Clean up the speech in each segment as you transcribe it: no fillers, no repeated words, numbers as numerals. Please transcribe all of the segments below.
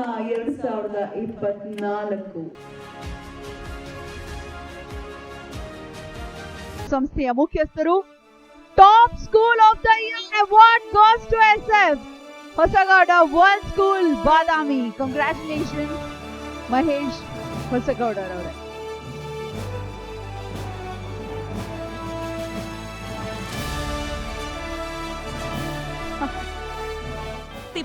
2024. ಸಂಸ್ಥೆಯ ಮುಖ್ಯಸ್ಥರು top school of the year award goes to SF Hosagouda world school Badami. Congratulation Mahesh ಹೊಸಗೌಡರವರೇ.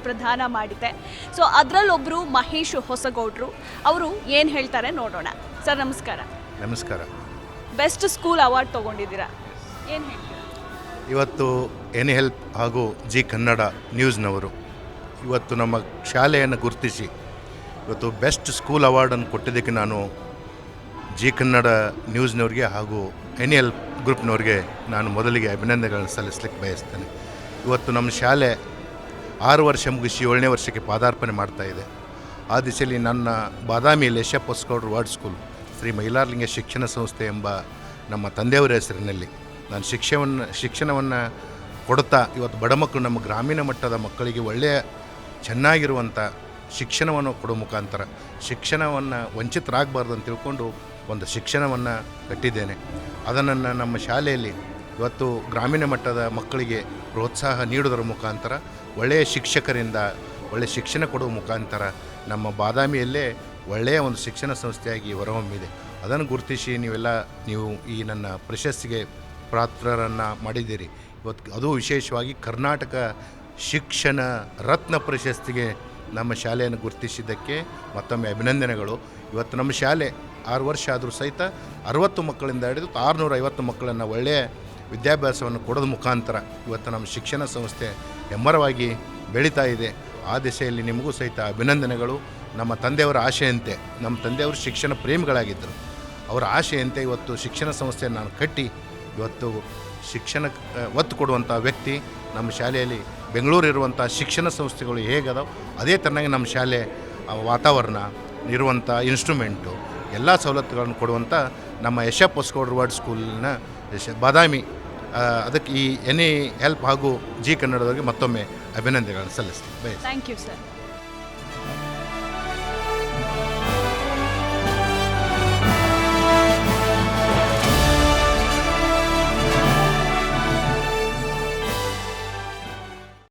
ಪ್ರದಾನ ಮಾಡಿದೆ. ಸೊ ಅದರಲ್ಲೊಬ್ಬರು ಮಹೇಶ್ ಹೊಸಗೌಡರು, ಅವರು ಏನು ಹೇಳ್ತಾರೆ ನೋಡೋಣ. ಸರ್ ನಮಸ್ಕಾರ. ನಮಸ್ಕಾರ. ಬೆಸ್ಟ್ ಸ್ಕೂಲ್ ಅವಾರ್ಡ್ ತೊಗೊಂಡಿದ್ದೀರಾ, ಏನು ಹೇಳ್ತೀರಾ? ಇವತ್ತು ಎನಿ ಹೆಲ್ಪ್ ಹಾಗೂ ಜಿ ಕನ್ನಡ ನ್ಯೂಸ್ನವರು ಇವತ್ತು ನಮ್ಮ ಶಾಲೆಯನ್ನು ಗುರುತಿಸಿ ಇವತ್ತು ಬೆಸ್ಟ್ ಸ್ಕೂಲ್ ಅವಾರ್ಡನ್ನು ಕೊಟ್ಟಿದ್ದಕ್ಕೆ ನಾನು ಜಿ ಕನ್ನಡ ನ್ಯೂಸ್ನವ್ರಿಗೆ ಹಾಗೂ ಎನಿ ಹೆಲ್ಪ್ ಗ್ರೂಪ್ನವ್ರಿಗೆ ನಾನು ಮೊದಲಿಗೆ ಅಭಿನಂದನೆಗಳನ್ನು ಸಲ್ಲಿಸಲಿಕ್ಕೆ ಬಯಸ್ತೇನೆ. ಇವತ್ತು ನಮ್ಮ ಶಾಲೆ 6 ವರ್ಷ ಮುಗಿಸಿ 7ನೇ ವರ್ಷಕ್ಕೆ ಪಾದಾರ್ಪಣೆ ಮಾಡ್ತಾಯಿದೆ. ಆ ದಿಶೆಯಲ್ಲಿ ನನ್ನ ಬಾದಾಮಿಯಲ್ಲಿ ಎಶಪ್ ಹೊಸಗೌಡ್ರು ವರ್ಲ್ಡ್ ಸ್ಕೂಲ್ ಶ್ರೀ ಮೈಲಾರಲಿಂಗ ಶಿಕ್ಷಣ ಸಂಸ್ಥೆ ಎಂಬ ನಮ್ಮ ತಂದೆಯವರ ಹೆಸರಿನಲ್ಲಿ ನಾನು ಶಿಕ್ಷಣವನ್ನು ಕೊಡುತ್ತಾ ಇವತ್ತು ಬಡ ಮಕ್ಕಳು, ನಮ್ಮ ಗ್ರಾಮೀಣ ಮಟ್ಟದ ಮಕ್ಕಳಿಗೆ ಒಳ್ಳೆಯ ಚೆನ್ನಾಗಿರುವಂಥ ಶಿಕ್ಷಣವನ್ನು ಕೊಡೋ ಮುಖಾಂತರ ಶಿಕ್ಷಣವನ್ನು ವಂಚಿತರಾಗಬಾರ್ದು ಅಂತ ತಿಳ್ಕೊಂಡು ಒಂದು ಶಿಕ್ಷಣವನ್ನು ಕಟ್ಟಿದ್ದೇನೆ. ಅದನ್ನು ನಮ್ಮ ಶಾಲೆಯಲ್ಲಿ ಇವತ್ತು ಗ್ರಾಮೀಣ ಮಟ್ಟದ ಮಕ್ಕಳಿಗೆ ಪ್ರೋತ್ಸಾಹ ನೀಡುವುದರ ಮುಖಾಂತರ ಒಳ್ಳೆಯ ಶಿಕ್ಷಕರಿಂದ ಒಳ್ಳೆಯ ಶಿಕ್ಷಣ ಕೊಡುವ ಮುಖಾಂತರ ನಮ್ಮ ಬಾದಾಮಿಯಲ್ಲೇ ಒಳ್ಳೆಯ ಒಂದು ಶಿಕ್ಷಣ ಸಂಸ್ಥೆಯಾಗಿ ಹೊರಹೊಮ್ಮಿದೆ. ಅದನ್ನು ಗುರುತಿಸಿ ನೀವು ಈ ನನ್ನ ಪ್ರಶಸ್ತಿಗೆ ಪಾತ್ರರನ್ನು ಮಾಡಿದ್ದೀರಿ. ಇವತ್ತು ಅದು ವಿಶೇಷವಾಗಿ ಕರ್ನಾಟಕ ಶಿಕ್ಷಣ ರತ್ನ ಪ್ರಶಸ್ತಿಗೆ ನಮ್ಮ ಶಾಲೆಯನ್ನು ಗುರುತಿಸಿದ್ದಕ್ಕೆ ಮತ್ತೊಮ್ಮೆ ಅಭಿನಂದನೆಗಳು. ಇವತ್ತು ನಮ್ಮ ಶಾಲೆ 6 ವರ್ಷ ಆದರೂ ಸಹಿತ 60 ಮಕ್ಕಳಿಂದ ಹಿಡಿದು 650 ಮಕ್ಕಳನ್ನು ಒಳ್ಳೆಯ ವಿದ್ಯಾಭ್ಯಾಸವನ್ನು ಕೊಡೋದ ಮುಖಾಂತರ ಇವತ್ತು ನಮ್ಮ ಶಿಕ್ಷಣ ಸಂಸ್ಥೆ ಹೆಮ್ಮರವಾಗಿ ಬೆಳೀತಾ ಇದೆ. ಆ ದಿಸೆಯಲ್ಲಿ ನಿಮಗೂ ಸಹಿತ ಅಭಿನಂದನೆಗಳು. ನಮ್ಮ ತಂದೆಯವರ ಆಶೆಯಂತೆ, ನಮ್ಮ ತಂದೆಯವರು ಶಿಕ್ಷಣ ಪ್ರೇಮಿಗಳಾಗಿದ್ದರು. ಅವರ ಆಶೆಯಂತೆ ಇವತ್ತು ಶಿಕ್ಷಣ ಸಂಸ್ಥೆಯನ್ನು ನಾನು ಕಟ್ಟಿ ಇವತ್ತು ಶಿಕ್ಷಣಕ್ಕೆ ಒತ್ತು ಕೊಡುವಂಥ ವ್ಯಕ್ತಿ ನಮ್ಮ ಶಾಲೆಯಲ್ಲಿ. ಬೆಂಗಳೂರಿರುವಂಥ ಶಿಕ್ಷಣ ಸಂಸ್ಥೆಗಳು ಹೇಗದಾವೆ ಅದೇ ಥರನಾಗಿ ನಮ್ಮ ಶಾಲೆ ವಾತಾವರಣ ಇರುವಂಥ ಇನ್ಸ್ಟ್ರೂಮೆಂಟು ಎಲ್ಲ ಸವಲತ್ತುಗಳನ್ನು ಕೊಡುವಂಥ ನಮ್ಮ ಎಶಪ್ ಹೊಸಗೌಡ್ರು ವರ್ಲ್ಡ್ ಸ್ಕೂಲಿನ ಬಾದಾಮಿ ಅದಕ್ಕೆ ಈ ಎನಿ ಹೆಲ್ಪ್ ಹಾಗೂ ಜಿ ಕನ್ನಡದವರಿಗೆ ಮತ್ತೊಮ್ಮೆ ಅಭಿನಂದನೆಗಳನ್ನು ಸಲ್ಲಿಸ್ತೀನಿ. Thank you sir.